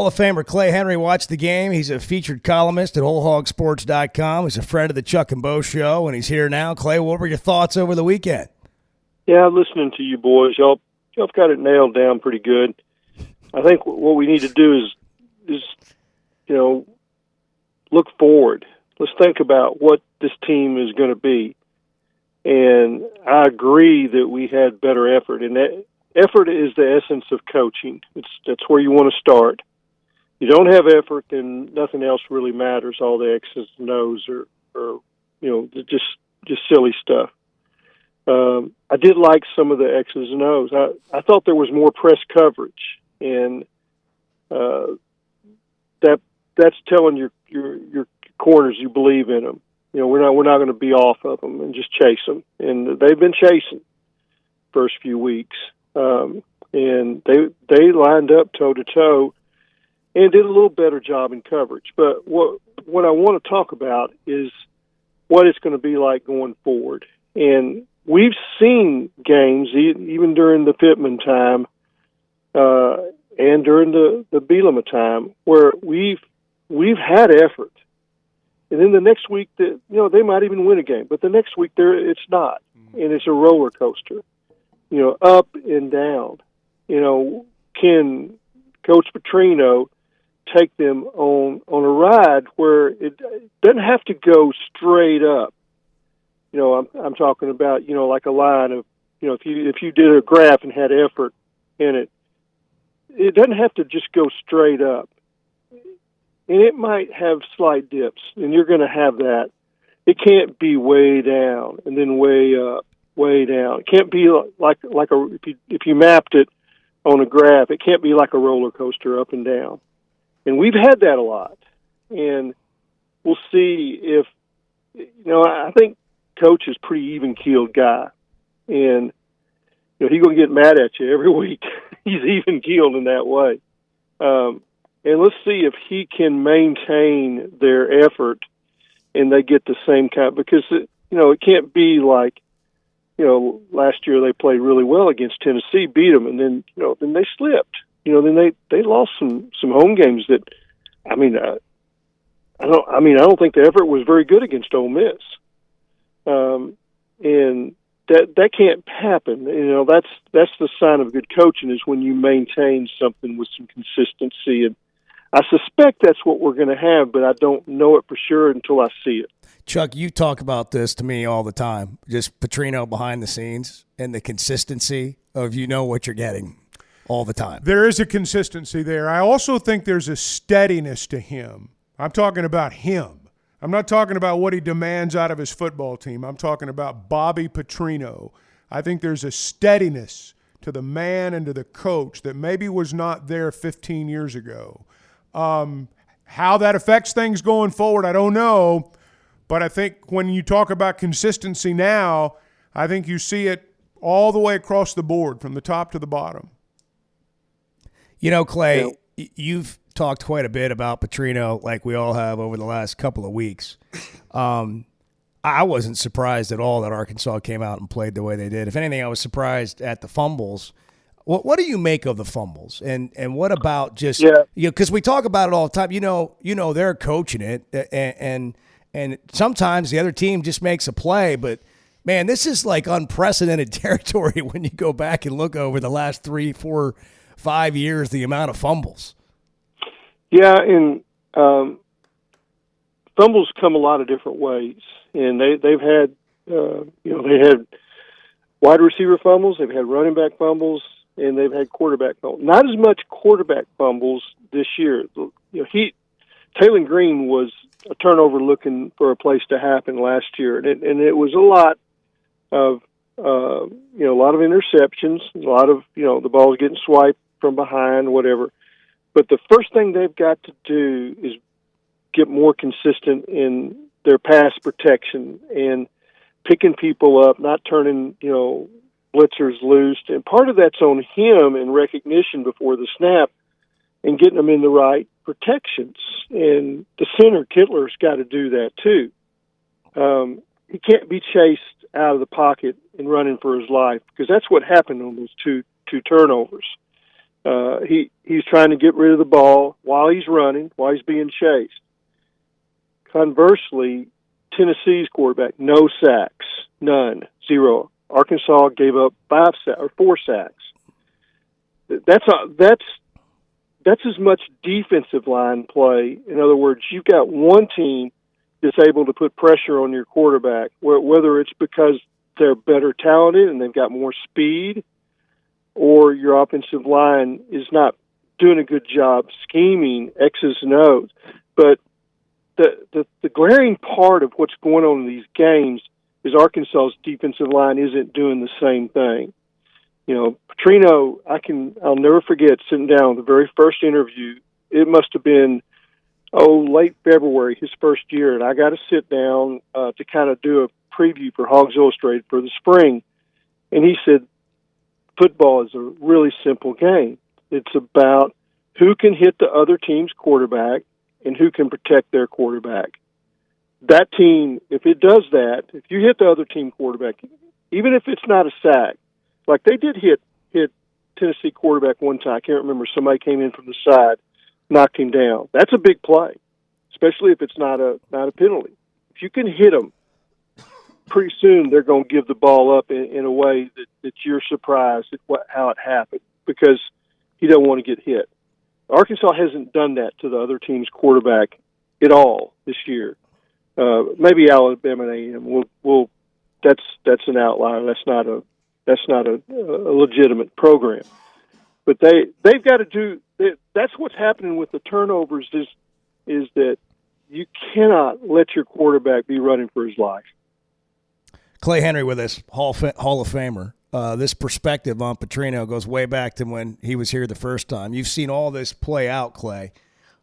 Hall of Famer Clay Henry watched the game. He's a featured columnist at WholeHogSports.com. He's a friend of the Chuck and Bo Show, and he's here now. Clay, what were your thoughts over the weekend? Yeah, listening to you boys, y'all got it nailed down pretty good. I think what we need to do is look forward. Let's think about what this team is going to be. And I agree that we had better effort, and that effort is the essence of coaching. That's where you want to start. You don't have effort, then nothing else really matters. All the X's and O's are just silly stuff. I did like some of the X's and O's. I thought there was more press coverage, and that's telling your corners you believe in them. We're not going to be off of them and just chase them. And they've been chasing first few weeks, and they lined up toe to toe and did a little better job in coverage. But what I want to talk about is what it's going to be like going forward. And we've seen games even during the Pittman time and during the Bielema time where we've had effort. And then the next week, they might even win a game. But the next week, it's not. And it's a roller coaster, up and down. Can Coach Patrino take them on a ride where it doesn't have to go straight up? I'm talking about, like a line of, if you did a graph and had effort in it, it doesn't have to just go straight up. And it might have slight dips, and you're going to have that. It can't be way down and then way up, way down. It can't be if you mapped it on a graph, it can't be like a roller coaster up and down. And we've had that a lot. And we'll see if, I think Coach is a pretty even-keeled guy. And, he's going to get mad at you every week. He's even-keeled in that way. And let's see if he can maintain their effort and they get the same kind, because, it can't be like, last year they played really well against Tennessee, beat them, and then, then they slipped. Then they lost some home games that, I don't think the effort was very good against Ole Miss. And that can't happen. That's the sign of good coaching, is when you maintain something with some consistency. And I suspect that's what we're going to have, but I don't know it for sure until I see it. Chuck, you talk about this to me all the time, just Patrino behind the scenes and the consistency of what you're getting all the time. There is a consistency there. I also think there's a steadiness to him. I'm talking about him. I'm not talking about what he demands out of his football team. I'm talking about Bobby Patrino. I think there's a steadiness to the man and to the coach that maybe was not there 15 years ago. How that affects things going forward, I don't know. But I think when you talk about consistency now, I think you see it all the way across the board, from the top to the bottom. Clay, you've talked quite a bit about Patrino, like we all have over the last couple of weeks. I wasn't surprised at all that Arkansas came out and played the way they did. If anything, I was surprised at the fumbles. What do you make of the fumbles? And what about just because we talk about it all the time. They're coaching it, and sometimes the other team just makes a play. But man, this is like unprecedented territory when you go back and look over the last 3, 4, 5 years, the amount of fumbles. Yeah, and fumbles come a lot of different ways, and they've had they had wide receiver fumbles, they've had running back fumbles, and they've had quarterback fumbles. Not as much quarterback fumbles this year. Taylor Green was a turnover looking for a place to happen last year, and it was a lot of a lot of interceptions, a lot of the ball's getting swiped from behind, whatever. But the first thing they've got to do is get more consistent in their pass protection and picking people up, not turning blitzers loose. And part of that's on him in recognition before the snap and getting them in the right protections. And the center, Kittler's got to do that too. He can't be chased out of the pocket and running for his life, because that's what happened on those two turnovers. He's trying to get rid of the ball while he's running, while he's being chased. Conversely, Tennessee's quarterback, no sacks, none, 0. Arkansas gave up 4 sacks. That's as much defensive line play. In other words, you've got one team that's able to put pressure on your quarterback, whether it's because they're better talented and they've got more speed, or your offensive line is not doing a good job scheming X's and O's. But the glaring part of what's going on in these games is Arkansas's defensive line isn't doing the same thing. You know, Patrino, I'll never forget sitting down the very first interview. It must have been, late February, his first year, and I got to sit down to kind of do a preview for Hogs Illustrated for the spring. And he said, football is a really simple game. It's about who can hit the other team's quarterback and who can protect their quarterback. That team, if it does that, if you hit the other team quarterback, even if it's not a sack, like they did hit Tennessee quarterback one time. I can't remember. Somebody came in from the side, knocked him down. That's a big play, especially if it's not a penalty. If you can hit them, pretty soon they're going to give the ball up in a way that you're surprised at how it happened, because he doesn't want to get hit. Arkansas hasn't done that to the other team's quarterback at all this year. Maybe Alabama A&M. That's an outlier. That's not a legitimate program. But they've got to do. That's what's happening with the turnovers is that you cannot let your quarterback be running for his life. Clay Henry with us, Hall of Famer. This perspective on Patrino goes way back to when he was here the first time. You've seen all this play out, Clay.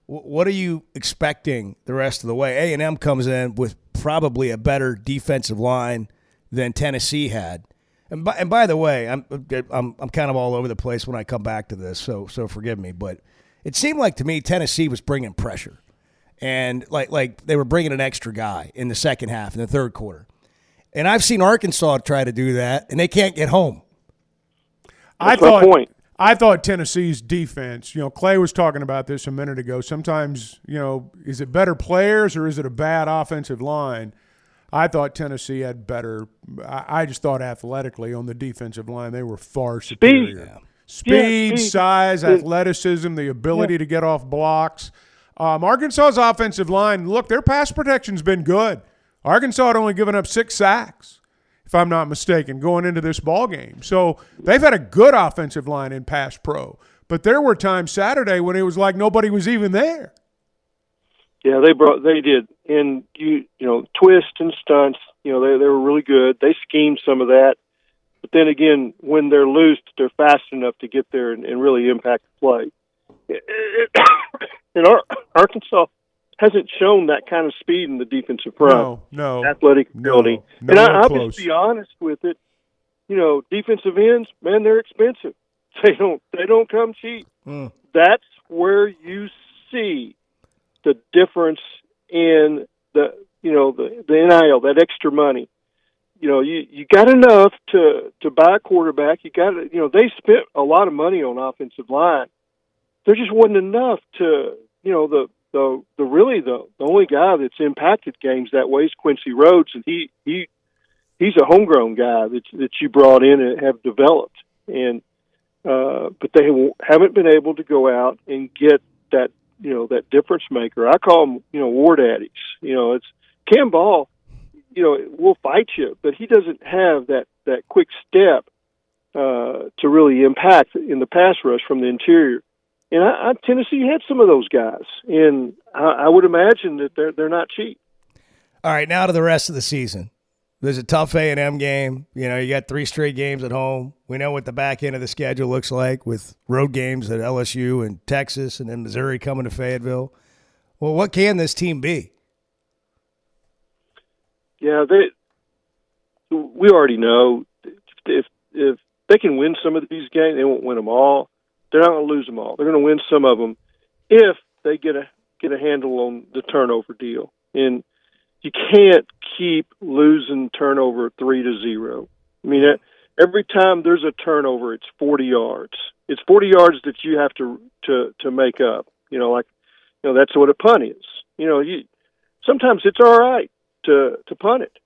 What are you expecting the rest of the way? A&M comes in with probably a better defensive line than Tennessee had. And by the way, I'm kind of all over the place when I come back to this, so forgive me. But it seemed like to me Tennessee was bringing pressure, and like they were bringing an extra guy in the second half, in the third quarter. And I've seen Arkansas try to do that, and they can't get home. That's my point. I thought Tennessee's defense, Clay was talking about this a minute ago. Sometimes, is it better players or is it a bad offensive line? I thought Tennessee had better. I just thought athletically on the defensive line they were far superior. Speed, size, athleticism, the ability to get off blocks. Arkansas's offensive line, look, their pass protection's been good. Arkansas had only given up 6 sacks, if I'm not mistaken, going into this ball game. So they've had a good offensive line in pass pro. But there were times Saturday when it was like nobody was even there. Yeah, they did. And twist and stunts, they were really good. They schemed some of that. But then again, when they're loose, they're fast enough to get there and really impact the play. And Arkansas hasn't shown that kind of speed in the defensive front. No. Athletic ability. No, and I'll just be honest with it. Defensive ends, man, they're expensive. They don't come cheap. That's where you see the difference in the NIL, that extra money. You got enough to buy a quarterback. You got they spent a lot of money on offensive line. There just wasn't enough to the only guy that's impacted games that way is Quincy Rhodes, and he's a homegrown guy that you brought in and have developed, and but they haven't been able to go out and get that that difference maker. I call them war daddies. It's Cam Ball. Will fight you, but he doesn't have that quick step to really impact in the pass rush from the interior. And Tennessee had some of those guys, and I would imagine that they're not cheap. All right, now to the rest of the season. There's a tough A&M game. You got 3 straight games at home. We know what the back end of the schedule looks like with road games at LSU and Texas, and then Missouri coming to Fayetteville. Well, what can this team be? Yeah, we already know if they can win some of these games, they won't win them all. They're not going to lose them all. They're going to win some of them if they get a handle on the turnover deal. And you can't keep losing turnover 3-0. I mean, every time there's a turnover, it's 40 yards. It's 40 yards that you have to make up. That's what a punt is. Sometimes it's all right to punt it.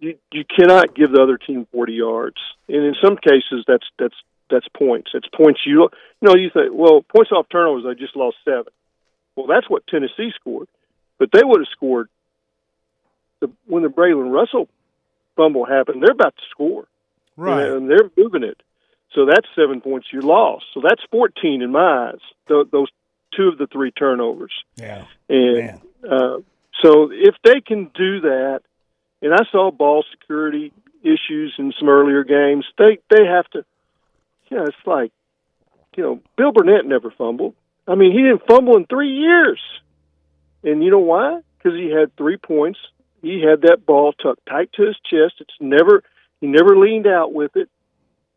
You cannot give the other team 40 yards, and in some cases that's points. It's points you think, well, points off turnovers. They just lost 7. Well, that's what Tennessee scored, but they would have scored when the Braylon Russell fumble happened. They're about to score, right? And they're moving it. So that's 7 points you lost. So that's 14 in my eyes. Those 2 of the 3 turnovers. Yeah. And so if they can do that, and I saw ball security issues in some earlier games, they have to. It's like, Bill Burnett never fumbled. I mean, he didn't fumble in 3 years. And you know why? Because he had 3 points. He had that ball tucked tight to his chest. He never leaned out with it.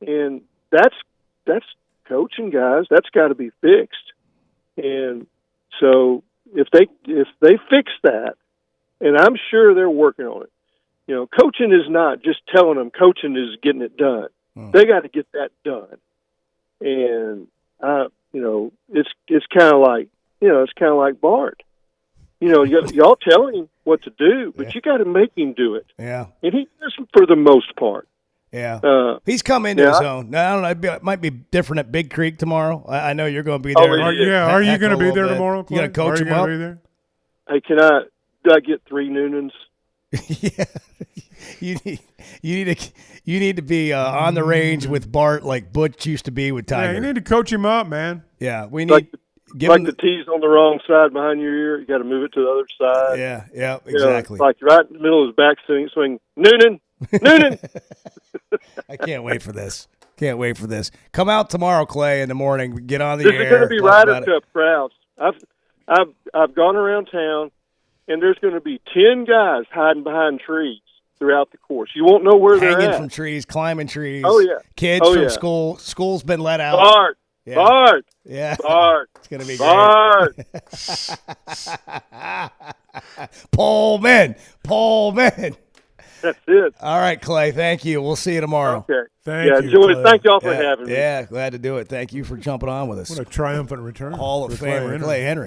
And that's coaching, guys. That's got to be fixed. And so if they fix that, and I'm sure they're working on it. Coaching is not just telling them. Coaching is getting it done. They got to get that done. And it's kind of like Bart. Y'all telling him what to do, but you got to make him do it. Yeah. And he does for the most part. Yeah. He's come into his own. Now, I don't know. It might be different at Big Creek tomorrow. I know you're going to be there. Are you going to be there tomorrow? You going to coach him up? Hey, do I get 3 Noonans? Yeah. You need to be on the range with Bart like Butch used to be with Tiger. Yeah, you need to coach him up, man. Yeah, we need the T's on the wrong side behind your ear. You got to move it to the other side. Yeah, exactly. Like right in the middle of his back swing. Noonan. I can't wait for this. Come out tomorrow, Clay, in the morning. Get on the air. This is going to be Ryder Cup crowds. I've gone around town, and there's going to be 10 guys hiding behind trees throughout the course. You won't know where they're at. Hanging from trees, climbing trees. Oh, yeah. Kids from school. School's been let out. Bart. Yeah. Bart. Yeah. Bart. It's going to be Bart. great. Pullman. That's it. All right, Clay. Thank you. We'll see you tomorrow. Okay. Thank you. Enjoy it. Thank y'all for Yeah, having me. Yeah, glad to do it. Thank you for jumping on with us. What a triumphant return. Hall of Famer Clay Henry.